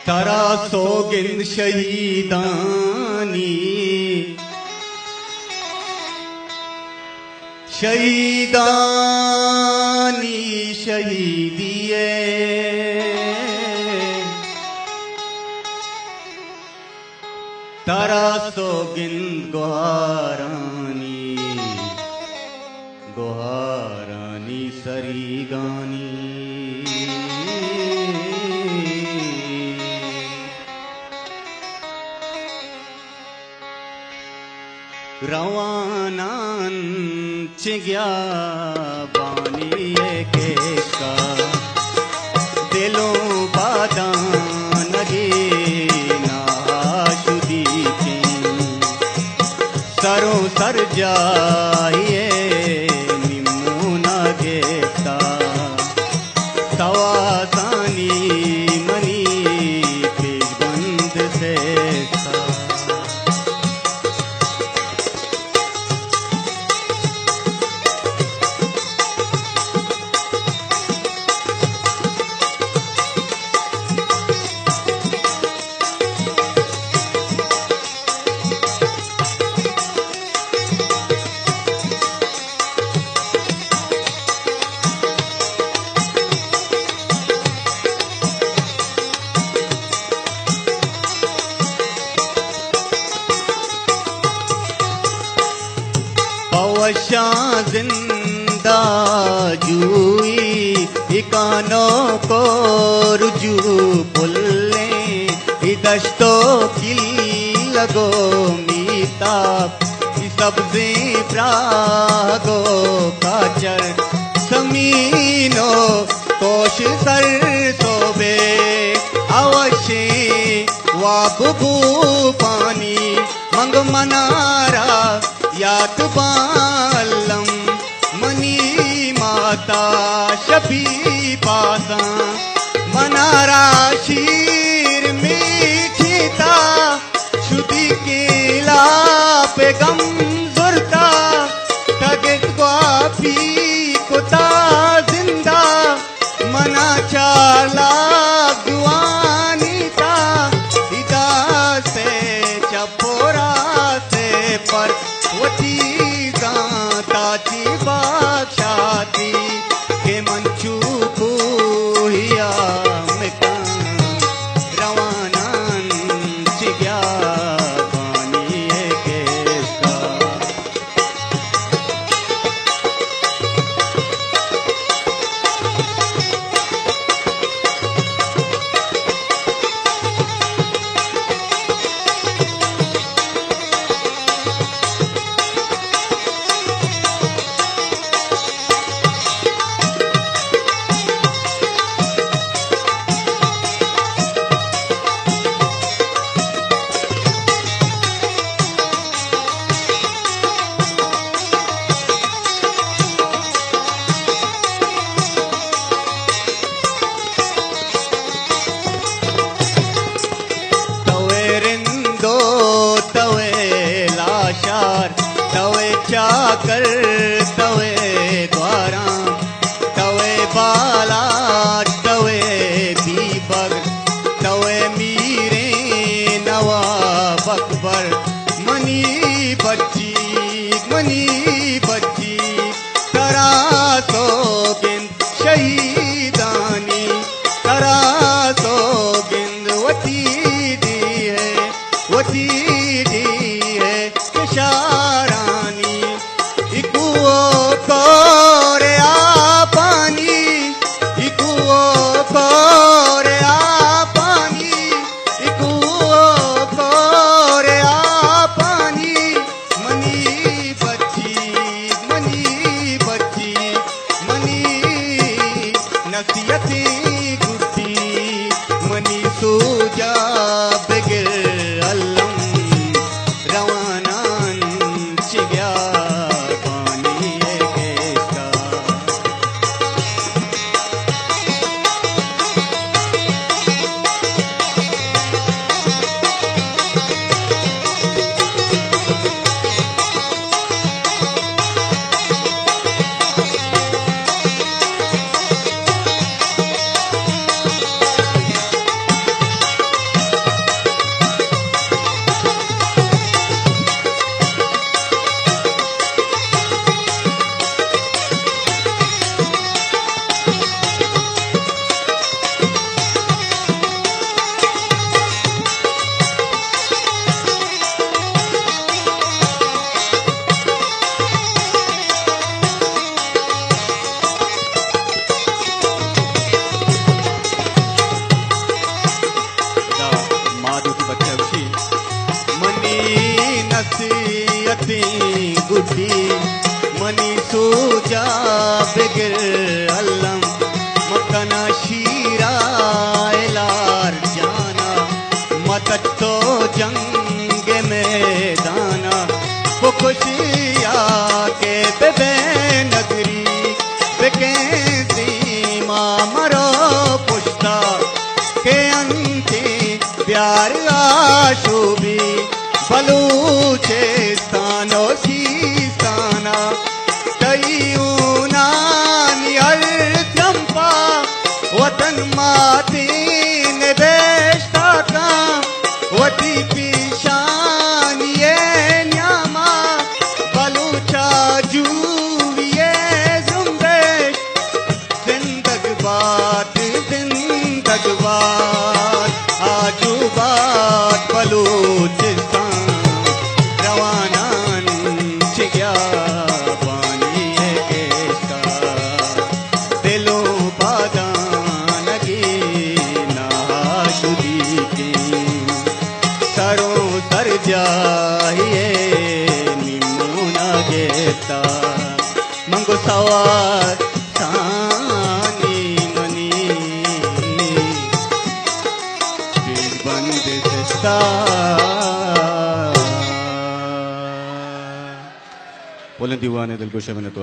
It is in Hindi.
तारा सोगिंद शहीदानी शहीदानी शहीदिए तारा सोगिंद गुहारानी गुहारानी सरीगानी रवानान चिग्या बानी केका दिलों बादान गे नाशुदी के सरों सर जाइए निमुना गेता सवासानी मनी पेशबंद से पवशा जिंदा जुई इकानों को रुजू पुल्ले दश्तो की लगो मीता सब्जी प्रागो काचर समीनो कोश सर सोबे अवशे वाबू पानी मंग मनारा याद बालम मनी माता शफी पासा मनारा शीर मीठीता शुद्धि केला पे गम जुरता तगत ग्वाफी कुता जिंदा मना चाला दुआनीता हिदा से चपोरा से पर वती गाताची बाक्षाती के मंचू कुहिया मिका रवानान चिग्या बानी केका तवे चाकर तवे द्वारा तवे बाला तवे बीबर तवे मीरे नवाब अकबर मनी बच्ची तरा सोगिंद शहीदानी तरा सोगिंद वती दी है शारानी इकुओ कोरे बिगिर अल्लम मकना शीरा एलार जाना मततो जंग मैदाना वो खुशिया के बेबे नगरी बेके सीमा मरो पुश्ता के अंती प्यार आशुबी बलूचिस्तानो सीस्ताना तयूनानी अर्त्यंपा वतन मातीन बेश्ता का वती पिशानिये न्यामा बलूचा जूविये जुम्बेश जिंदगबाद आजूबाद बलूचिस्तान रवानान चिया पानी है केशका दिलों बादानगी नाशुदी की सरों सर जाइए निमुना गेता मंगो सवार सानी मनी बंद बोलें दीवाने दिल को शमन तो